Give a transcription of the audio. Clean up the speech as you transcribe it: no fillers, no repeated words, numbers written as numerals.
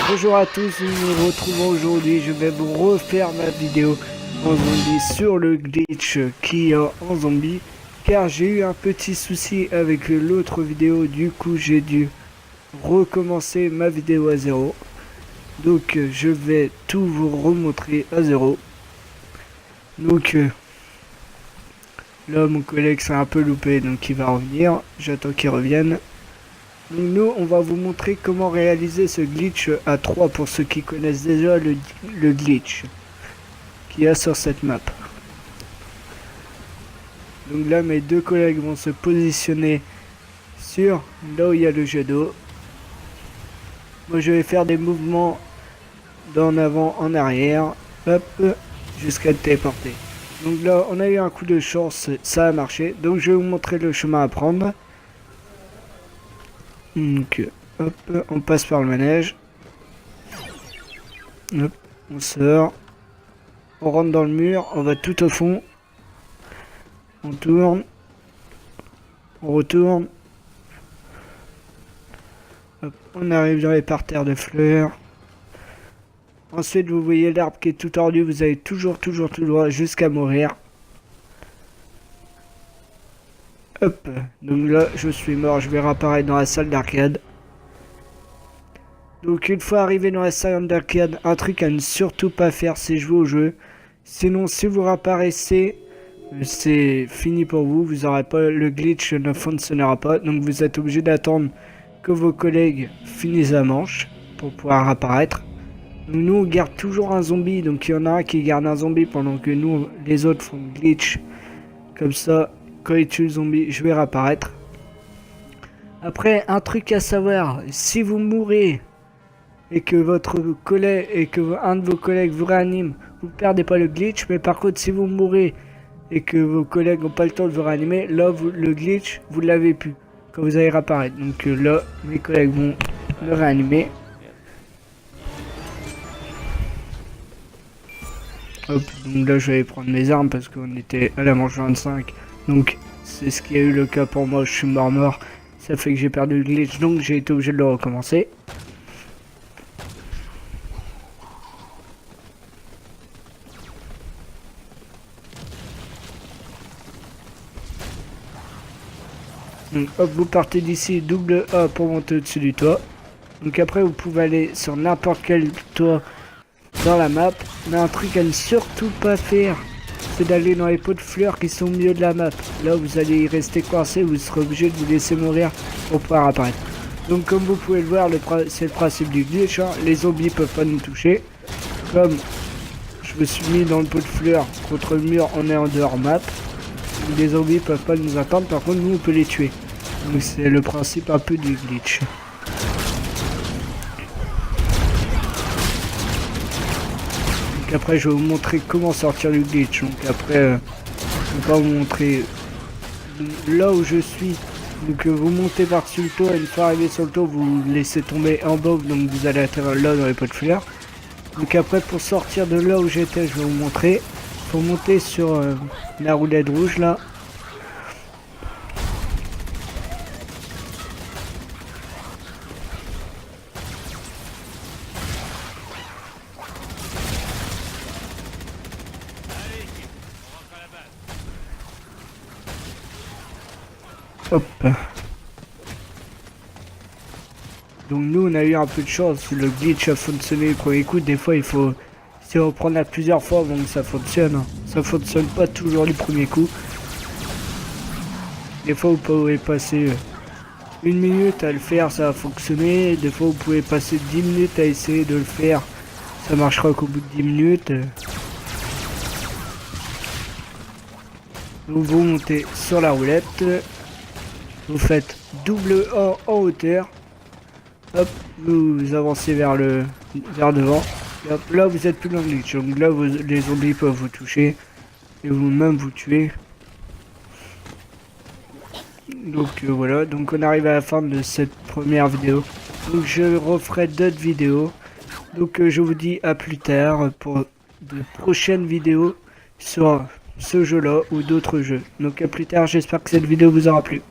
Bonjour à tous, nous nous retrouvons aujourd'hui. Je vais vous refaire ma vidéo en zombie sur le glitch qui a en zombie, car j'ai eu un petit souci avec l'autre vidéo. Du coup, j'ai dû recommencer ma vidéo à zéro. Donc, je vais tout vous remontrer à zéro. Donc, là, mon collègue s'est un peu loupé, donc il va revenir. J'attends qu'il revienne. Donc nous, on va vous montrer comment réaliser ce glitch à 3 pour ceux qui connaissent déjà le glitch qu'il y a sur cette map. Donc là, mes deux collègues vont se positionner sur là où il y a le jet d'eau. Moi, je vais faire des mouvements d'en avant, en arrière, hop, jusqu'à le téléporter. Donc là, on a eu un coup de chance, ça a marché. Donc je vais vous montrer le chemin à prendre. Donc, hop, on passe par le manège. Hop, on sort. On rentre dans le mur, on va tout au fond. On tourne. On retourne. Hop, on arrive dans les parterres de fleurs. Ensuite, vous voyez l'arbre qui est tout tordu. Vous allez toujours tout droit jusqu'à mourir. Hop, donc là, je suis mort. Je vais réapparaître dans la salle d'arcade. Donc une fois arrivé dans la salle d'arcade, un truc à ne surtout pas faire, c'est jouer au jeu. Sinon, si vous réapparaissez, c'est fini pour vous. Vous aurez pas, le glitch ne fonctionnera pas. Donc vous êtes obligé d'attendre que vos collègues finissent la manche pour pouvoir apparaître. Donc, nous, on garde toujours un zombie. Donc il y en a un qui garde un zombie pendant que nous, les autres, font le glitch. Comme ça, quand ils tuent le zombie, je vais réapparaître. Après, un truc à savoir, si vous mourrez et que votre collègue et que un de vos collègues vous réanime, vous perdez pas le glitch. Mais par contre, si vous mourrez et que vos collègues n'ont pas le temps de vous réanimer, là le glitch vous l'avez plus quand vous allez réapparaître. Donc là, mes collègues vont me réanimer. Hop, donc là je vais prendre mes armes parce qu'on était à la manche 25. Donc c'est ce qui a eu le cas pour moi, je suis mort. Ça fait que j'ai perdu le glitch, donc j'ai été obligé de le recommencer. Donc hop, vous partez d'ici, double A pour monter au-dessus du toit. Donc après vous pouvez aller sur n'importe quel toit dans la map. Mais un truc à ne surtout pas faire, c'est d'aller dans les pots de fleurs qui sont au milieu de la map. Là vous allez y rester coincé, vous serez obligé de vous laisser mourir pour pouvoir apparaître. Donc comme vous pouvez le voir, c'est le principe du glitch, hein. Les zombies peuvent pas nous toucher. Comme je me suis mis dans le pot de fleurs contre le mur, on est en dehors map. Les zombies peuvent pas nous attendre, par contre nous on peut les tuer. Donc c'est le principe un peu du glitch. Donc après je vais vous montrer comment sortir du glitch. Donc après je vais pas vous montrer là où je suis. Donc vous montez par-dessus le toit, et une fois arrivé sur le toit vous laissez tomber en bas, donc vous allez atterrir là dans les pots de fleurs. Donc après pour sortir de là où j'étais, je vais vous montrer. Faut monter sur la roulette rouge là. Hop. Donc nous on a eu un peu de chance, le glitch a fonctionné le premier coup. Des fois il faut, si on prend la plusieurs fois avant que ça fonctionne. Ça fonctionne pas toujours du premier coup. Des fois vous pouvez passer 1 minute à le faire, ça va fonctionner. Des fois vous pouvez passer 10 minutes à essayer de le faire, ça marchera qu'au bout de 10 minutes. Donc vous montez sur la roulette. Vous faites double A en hauteur. Hop, vous avancez vers devant. Et hop, là vous êtes plus dans le glitch. Donc là les zombies peuvent vous toucher et vous-même vous tuer. Donc voilà, donc on arrive à la fin de cette première vidéo. Donc je referai d'autres vidéos. Donc je vous dis à plus tard pour de prochaines vidéos sur ce jeu là ou d'autres jeux. Donc à plus tard, j'espère que cette vidéo vous aura plu.